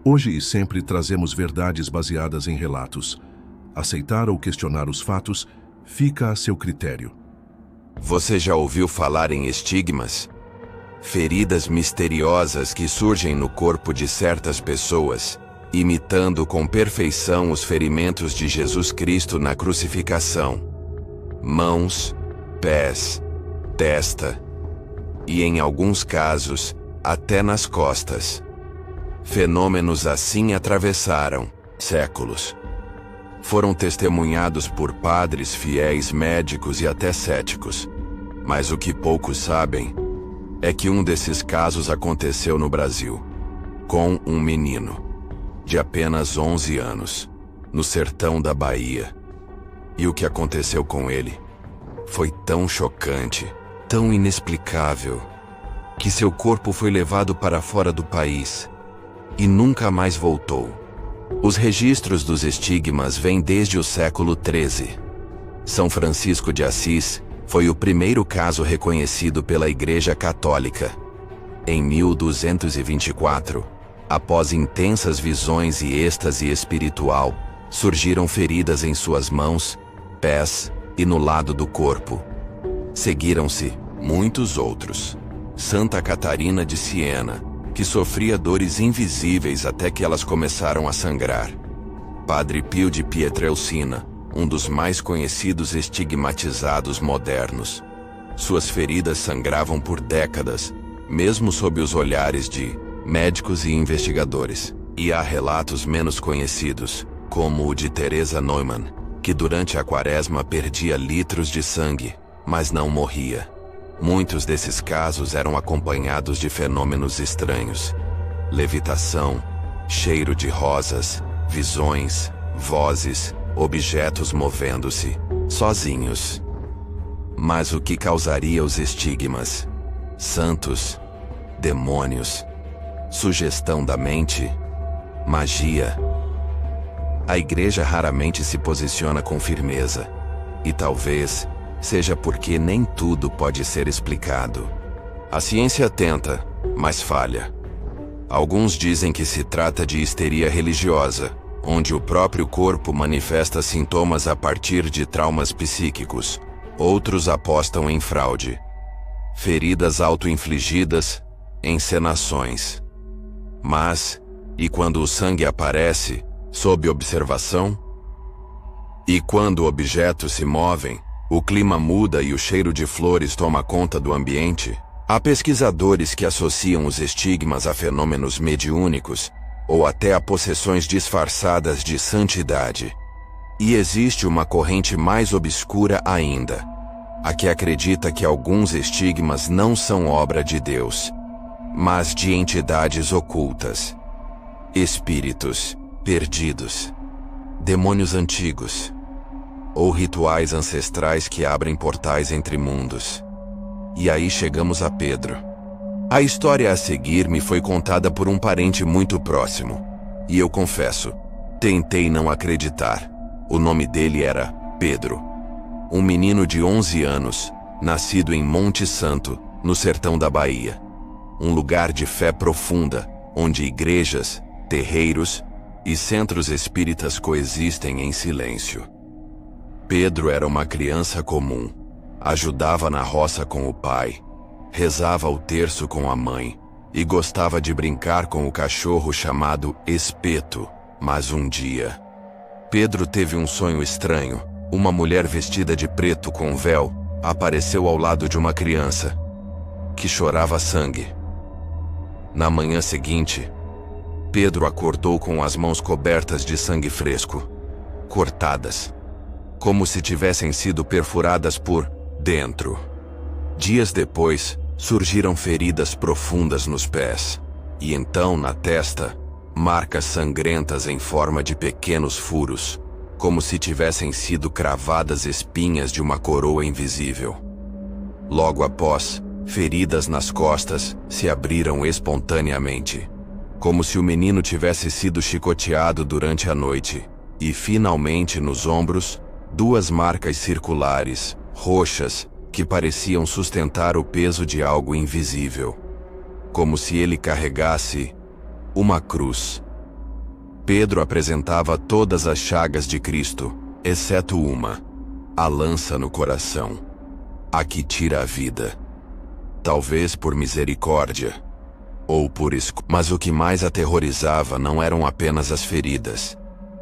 Hoje e sempre trazemos verdades baseadas em relatos. Aceitar ou questionar os fatos fica a seu critério. Você já ouviu falar em estigmas? Feridas misteriosas que surgem no corpo de certas pessoas, imitando com perfeição os ferimentos de Jesus Cristo na crucificação. Mãos, pés, testa e, em alguns casos, até nas costas. Fenômenos assim atravessaram séculos. Foram testemunhados por padres, fiéis, médicos e até céticos. Mas o que poucos sabem é que um desses casos aconteceu no Brasil, com um menino de apenas 11 anos, no sertão da Bahia. E o que aconteceu com ele foi tão chocante, tão inexplicável, que seu corpo foi levado para fora do país e nunca mais voltou. Os registros dos estigmas vêm desde o século XIII. São Francisco de Assis foi o primeiro caso reconhecido pela Igreja Católica. Em 1224, após intensas visões e êxtase espiritual, surgiram feridas em suas mãos, pés e no lado do corpo. Seguiram-se muitos outros. Santa Catarina de Siena, que sofria dores invisíveis até que elas começaram a sangrar. Padre Pio de Pietrelcina, um dos mais conhecidos estigmatizados modernos. Suas feridas sangravam por décadas, mesmo sob os olhares de médicos e investigadores. E há relatos menos conhecidos, como o de Teresa Neumann, que durante a quaresma perdia litros de sangue, mas não morria. Muitos desses casos eram acompanhados de fenômenos estranhos: levitação, cheiro de rosas, visões, vozes, objetos movendo-se, sozinhos. Mas o que causaria os estigmas? Santos? Demônios? Sugestão da mente? Magia? A Igreja raramente se posiciona com firmeza, e talvez seja porque nem tudo pode ser explicado. A ciência tenta, mas falha. Alguns dizem que se trata de histeria religiosa, onde o próprio corpo manifesta sintomas a partir de traumas psíquicos. Outros apostam em fraude. Feridas auto-infligidas, encenações. Mas, e quando o sangue aparece, sob observação? E quando objetos se movem, o clima muda e o cheiro de flores toma conta do ambiente? Há pesquisadores que associam os estigmas a fenômenos mediúnicos, ou até a possessões disfarçadas de santidade. E existe uma corrente mais obscura ainda, a que acredita que alguns estigmas não são obra de Deus, mas de entidades ocultas, espíritos perdidos, demônios antigos, ou rituais ancestrais que abrem portais entre mundos. E aí chegamos a Pedro. A história a seguir me foi contada por um parente muito próximo, e eu confesso, tentei não acreditar. O nome dele era Pedro. Um menino de 11 anos, nascido em Monte Santo, no sertão da Bahia. Um lugar de fé profunda, onde igrejas, terreiros e centros espíritas coexistem em silêncio. Pedro era uma criança comum. Ajudava na roça com o pai, rezava o terço com a mãe e gostava de brincar com o cachorro chamado Espeto. Mas um dia, Pedro teve um sonho estranho. Uma mulher vestida de preto com véu apareceu ao lado de uma criança que chorava sangue. Na manhã seguinte, Pedro acordou com as mãos cobertas de sangue fresco, cortadas, como se tivessem sido perfuradas por dentro. Dias depois, surgiram feridas profundas nos pés, e então na testa, marcas sangrentas em forma de pequenos furos, como se tivessem sido cravadas espinhas de uma coroa invisível. Logo após, feridas nas costas se abriram espontaneamente, como se o menino tivesse sido chicoteado durante a noite, e finalmente nos ombros, duas marcas circulares, roxas, que pareciam sustentar o peso de algo invisível, como se ele carregasse uma cruz. Pedro apresentava todas as chagas de Cristo, exceto uma: a lança no coração, a que tira a vida. Talvez por misericórdia, ou por mas o que mais aterrorizava não eram apenas as feridas.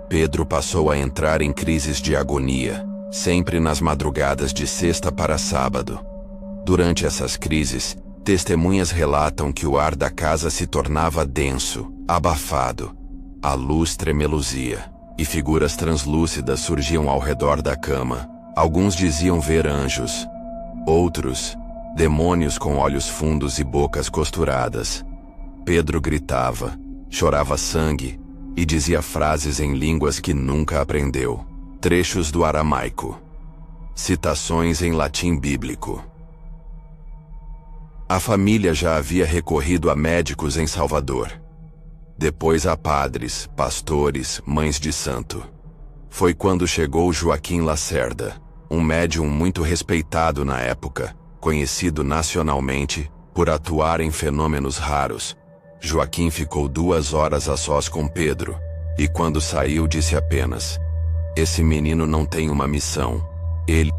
Pedro passou a entrar em crises de agonia, sempre nas madrugadas de sexta para sábado. Durante essas crises, testemunhas relatam que o ar da casa se tornava denso, abafado. A luz tremeluzia, e figuras translúcidas surgiam ao redor da cama. Alguns diziam ver anjos. Outros, demônios com olhos fundos e bocas costuradas. Pedro gritava, chorava sangue, e dizia frases em línguas que nunca aprendeu. Trechos do aramaico. Citações em latim bíblico. A família já havia recorrido a médicos em Salvador. Depois a padres, pastores, mães de santo. Foi quando chegou Joaquim Lacerda, um médium muito respeitado na época, conhecido nacionalmente por atuar em fenômenos raros. Joaquim ficou 2 horas a sós com Pedro, e quando saiu disse apenas: "Esse menino não tem uma missão."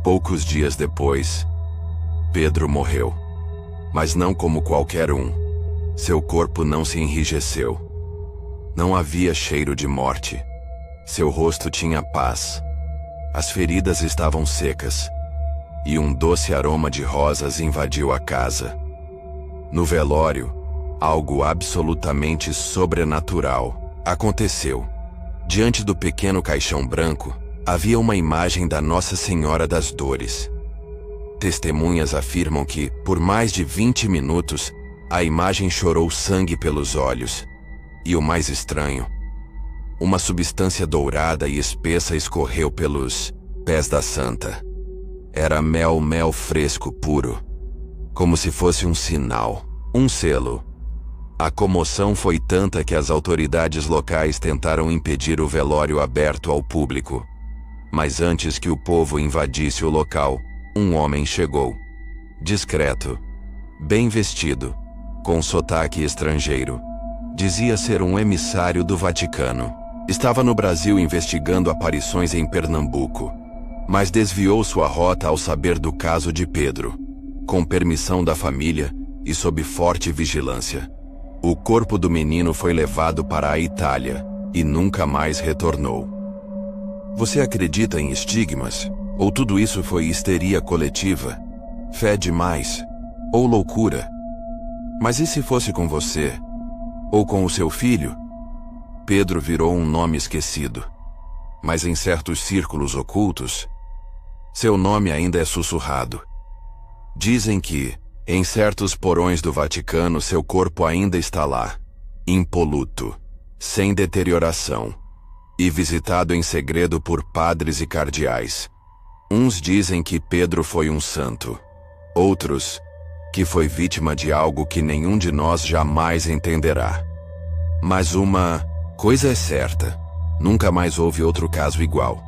Poucos dias depois, Pedro morreu. Mas não como qualquer um. Seu corpo não se enrijeceu. Não havia cheiro de morte. Seu rosto tinha paz. As feridas estavam secas. E um doce aroma de rosas invadiu a casa. No velório, algo absolutamente sobrenatural aconteceu. Diante do pequeno caixão branco, havia uma imagem da Nossa Senhora das Dores. Testemunhas afirmam que, por mais de 20 minutos, a imagem chorou sangue pelos olhos. E o mais estranho, uma substância dourada e espessa escorreu pelos pés da santa. Era mel fresco puro, como se fosse um sinal, um selo. A comoção foi tanta que as autoridades locais tentaram impedir o velório aberto ao público. Mas antes que o povo invadisse o local, um homem chegou. Discreto, bem vestido, com sotaque estrangeiro. Dizia ser um emissário do Vaticano. Estava no Brasil investigando aparições em Pernambuco, mas desviou sua rota ao saber do caso de Pedro. Com permissão da família e sob forte vigilância, o corpo do menino foi levado para a Itália e nunca mais retornou. Você acredita em estigmas? Ou tudo isso foi histeria coletiva? Fé demais? Ou loucura? Mas e se fosse com você? Ou com o seu filho? Pedro virou um nome esquecido. Mas em certos círculos ocultos, seu nome ainda é sussurrado. Dizem que, em certos porões do Vaticano, seu corpo ainda está lá, impoluto, sem deterioração, e visitado em segredo por padres e cardeais. Uns dizem que Pedro foi um santo. Outros, que foi vítima de algo que nenhum de nós jamais entenderá. Mas uma coisa é certa: nunca mais houve outro caso igual.